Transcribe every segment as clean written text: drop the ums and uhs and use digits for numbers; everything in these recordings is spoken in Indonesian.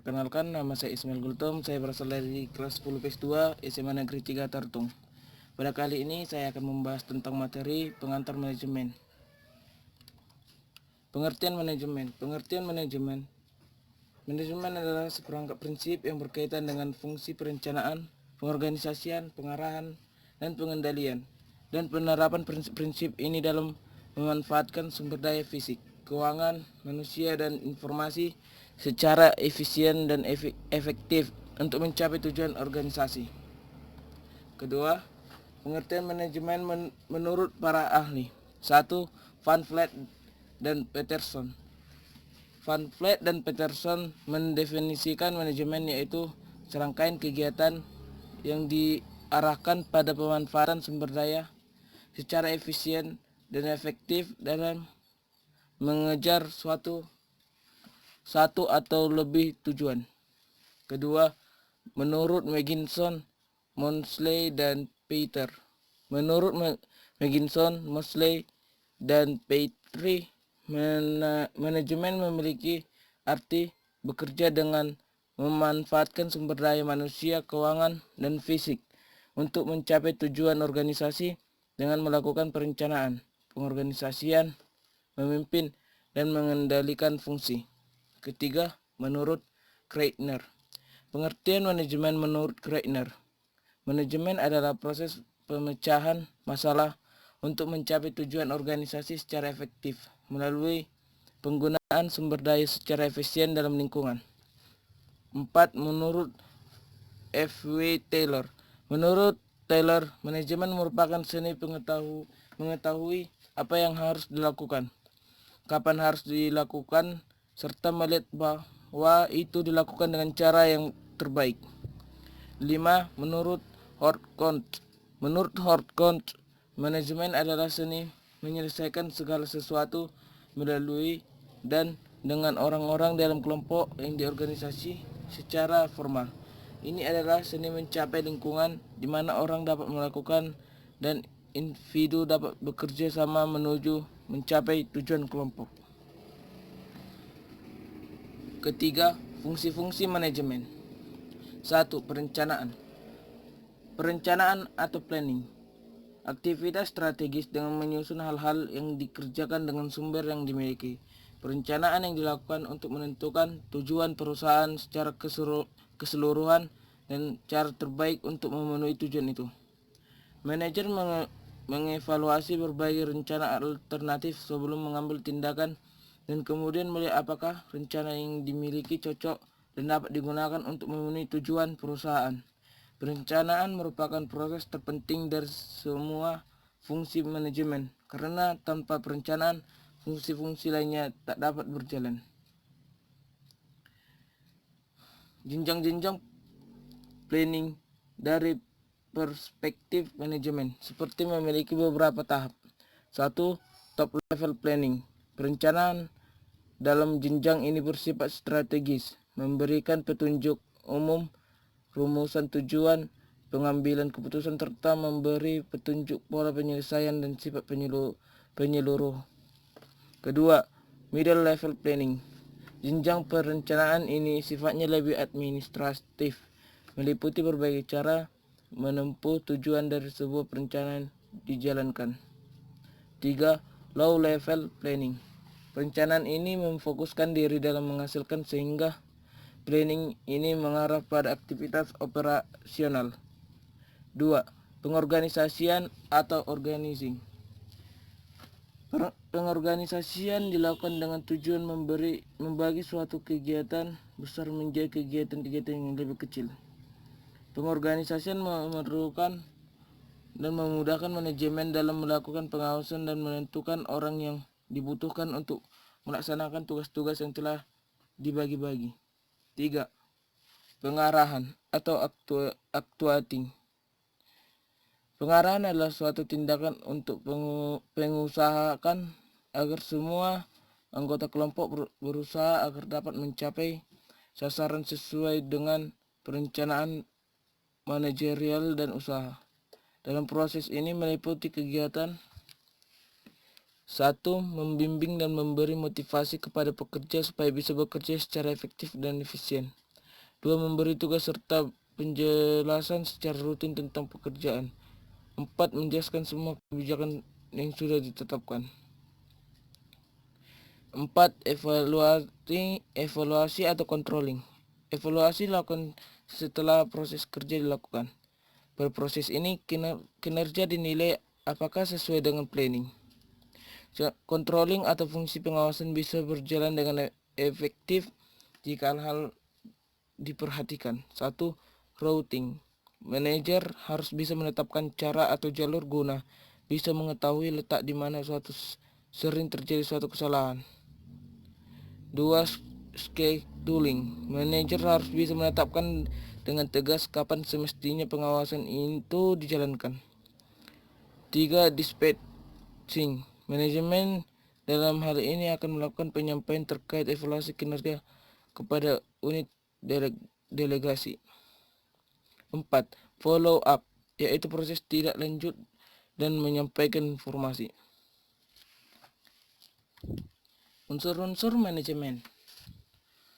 Perkenalkan, nama saya Ismail Gultom, saya berasal dari kelas 10 PES 2 SMA Negeri 3 Tartung. Pada kali ini saya akan membahas tentang materi pengantar manajemen. Pengertian manajemen. Manajemen adalah seperangkat prinsip yang berkaitan dengan fungsi perencanaan, pengorganisasian, pengarahan, dan pengendalian, dan penerapan prinsip-prinsip ini dalam memanfaatkan sumber daya fisik, keuangan, manusia, dan informasi secara efisien dan efektif untuk mencapai tujuan organisasi. Kedua, pengertian manajemen menurut para ahli. 1. Van Vliet dan Peterson. Van Vliet dan Peterson mendefinisikan manajemen yaitu serangkaian kegiatan yang diarahkan pada pemanfaatan sumber daya secara efisien dan efektif dalam mengejar satu atau lebih tujuan. Kedua, menurut McKinson, Mosley, dan Peter. Menurut McKinson, Mosley, dan Petrie, manajemen memiliki arti bekerja dengan memanfaatkan sumber daya manusia, keuangan, dan fisik untuk mencapai tujuan organisasi dengan melakukan perencanaan, pengorganisasian, memimpin, dan mengendalikan fungsi. Ketiga, menurut Kreitner. Pengertian manajemen menurut Kreitner. Manajemen adalah proses pemecahan masalah untuk mencapai tujuan organisasi secara efektif melalui penggunaan sumber daya secara efisien dalam lingkungan. 4. Menurut F.W. Taylor. Menurut Taylor, manajemen merupakan seni mengetahui apa yang harus dilakukan, kapan harus dilakukan, serta melihat bahwa itu dilakukan dengan cara yang terbaik. 5. Menurut Horkheimer. Menurut Horkheimer, manajemen adalah seni menyelesaikan segala sesuatu melalui dan dengan orang-orang dalam kelompok yang diorganisasi secara formal. Ini adalah seni mencapai lingkungan di mana orang dapat melakukan dan individu dapat bekerja sama menuju mencapai tujuan kelompok. Ketiga, fungsi-fungsi manajemen. 1. Perencanaan. Perencanaan atau planning. Aktivitas strategis dengan menyusun hal-hal yang dikerjakan dengan sumber yang dimiliki. Perencanaan yang dilakukan untuk menentukan tujuan perusahaan secara keseluruhan dan cara terbaik untuk memenuhi tujuan itu. Manajer mengevaluasi berbagai rencana alternatif sebelum mengambil tindakan dan kemudian melihat apakah rencana yang dimiliki cocok dan dapat digunakan untuk memenuhi tujuan perusahaan. Perencanaan merupakan proses terpenting dari semua fungsi manajemen, karena tanpa perencanaan, fungsi-fungsi lainnya tak dapat berjalan. Jenjang-jenjang planning dari perspektif manajemen seperti memiliki beberapa tahap. 1. Top level planning. Perencanaan dalam jenjang ini bersifat strategis, memberikan petunjuk umum, rumusan tujuan, pengambilan keputusan, serta memberi petunjuk pola penyelesaian dan sifat penyeluruh. Kedua, middle level planning. Jenjang perencanaan ini sifatnya lebih administratif, meliputi berbagai cara menempuh tujuan dari sebuah perencanaan dijalankan. 3. Low level planning. Perencanaan ini memfokuskan diri dalam menghasilkan sehingga planning ini mengarah pada aktivitas operasional. 2. Pengorganisasian atau organizing. Pengorganisasian dilakukan dengan tujuan membagi suatu kegiatan besar menjadi kegiatan-kegiatan yang lebih kecil. Pengorganisasian memerlukan dan memudahkan manajemen dalam melakukan pengawasan dan menentukan orang yang dibutuhkan untuk melaksanakan tugas-tugas yang telah dibagi-bagi. 3. Pengarahan atau actuating. Pengarahan adalah suatu tindakan untuk mengusahakan agar semua anggota kelompok berusaha agar dapat mencapai sasaran sesuai dengan perencanaan manajerial dan usaha. Dalam proses ini meliputi kegiatan 1. Membimbing dan memberi motivasi kepada pekerja supaya bisa bekerja secara efektif dan efisien. 2. Memberi tugas serta penjelasan secara rutin tentang pekerjaan. 4. Menjelaskan semua kebijakan yang sudah ditetapkan. 4. Evaluasi atau controlling. Evaluasi dilakukan setelah proses kerja dilakukan. Pada proses ini kinerja dinilai apakah sesuai dengan planning. Controlling atau fungsi pengawasan bisa berjalan dengan efektif jika hal-hal diperhatikan. 1. Routing. Manajer harus bisa menetapkan cara atau jalur guna bisa mengetahui letak di mana sering terjadi suatu kesalahan. 2. Scheduling. Manajer harus bisa menetapkan dengan tegas kapan semestinya pengawasan itu dijalankan. 3. Dispatching. Manajemen dalam hal ini akan melakukan penyampaian terkait evaluasi kinerja kepada unit delegasi. 4. Follow up, yaitu proses tidak lanjut dan menyampaikan informasi. Unsur-unsur manajemen.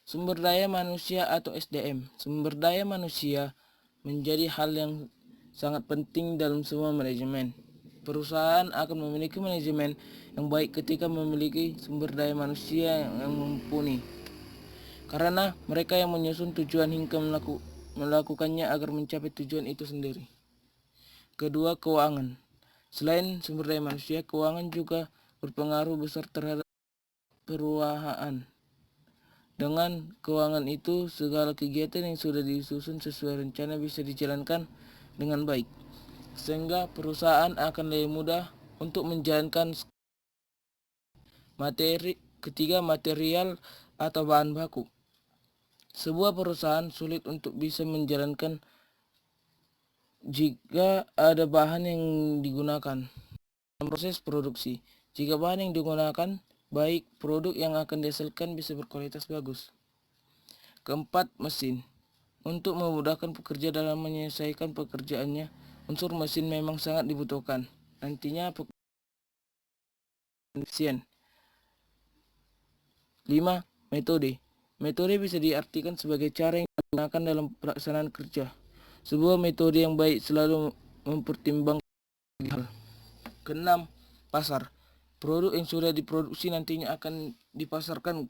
Sumber daya manusia atau SDM. Sumber daya manusia menjadi hal yang sangat penting dalam semua manajemen. Perusahaan akan memiliki manajemen yang baik ketika memiliki sumber daya manusia yang mumpuni, karena mereka yang menyusun tujuan hingga melakukannya agar mencapai tujuan itu sendiri. Kedua, keuangan. Selain sumber daya manusia, keuangan juga berpengaruh besar terhadap perusahaan. Dengan keuangan itu, segala kegiatan yang sudah disusun sesuai rencana bisa dijalankan dengan baik, sehingga perusahaan akan lebih mudah untuk menjalankan material atau bahan baku. Sebuah perusahaan sulit untuk bisa menjalankan jika ada bahan yang digunakan dalam proses produksi. Jika bahan yang digunakan baik, produk yang akan dihasilkan bisa berkualitas bagus. Keempat, mesin. Untuk memudahkan pekerja dalam menyelesaikan pekerjaannya, unsur mesin memang sangat dibutuhkan. Nantinya efisien. 5. Metode. Metode bisa diartikan sebagai cara yang digunakan dalam pelaksanaan kerja. Sebuah metode yang baik selalu mempertimbangkan hal. Keenam, pasar. Produk yang sudah diproduksi nantinya akan dipasarkan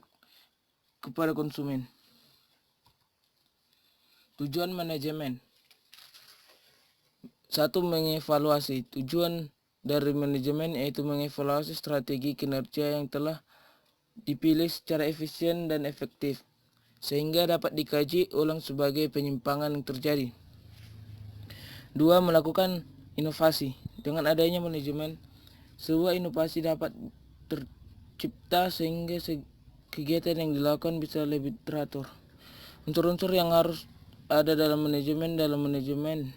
kepada konsumen. Tujuan manajemen. 1. Mengevaluasi. Tujuan dari manajemen yaitu mengevaluasi strategi kinerja yang telah dipilih secara efisien dan efektif, sehingga dapat dikaji ulang sebagai penyimpangan yang terjadi. 2. Melakukan inovasi. Dengan adanya manajemen, sebuah inovasi dapat tercipta sehingga kegiatan yang dilakukan bisa lebih teratur. Unsur-unsur yang harus ada dalam manajemen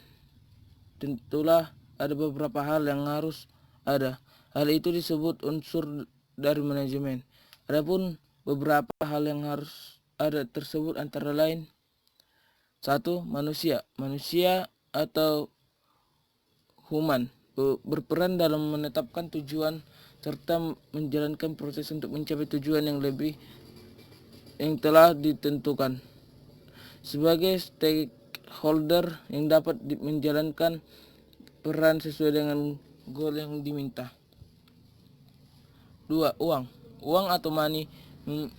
tentulah ada beberapa hal yang harus ada. Hal itu disebut unsur dari manajemen. Adapun beberapa hal yang harus ada tersebut antara lain: 1. Manusia. Manusia atau human berperan dalam menetapkan tujuan serta menjalankan proses untuk mencapai tujuan yang telah ditentukan. Sebagai stakeholder yang dapat menjalankan peran sesuai dengan goal yang diminta. 2. Uang. Uang atau money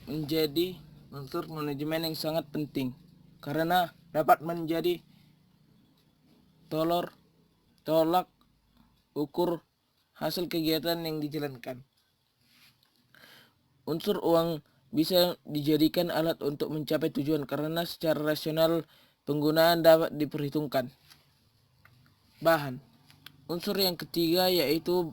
menjadi unsur manajemen yang sangat penting karena dapat menjadi tolak ukur hasil kegiatan yang dijalankan. Unsur uang bisa dijadikan alat untuk mencapai tujuan karena secara rasional penggunaan dapat diperhitungkan. Bahan. Unsur yang ketiga yaitu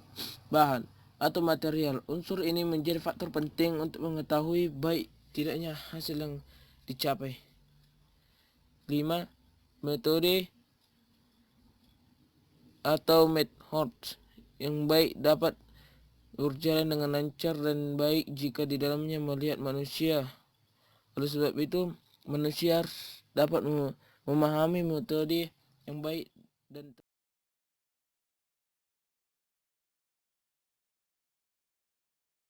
bahan atau material. Unsur ini menjadi faktor penting untuk mengetahui baik tidaknya hasil yang dicapai. 5. Metode atau methods yang baik dapat berjalan dengan lancar dan baik jika di dalamnya melihat manusia. Oleh sebab itu, manusia harus dapat memahami metode yang baik dan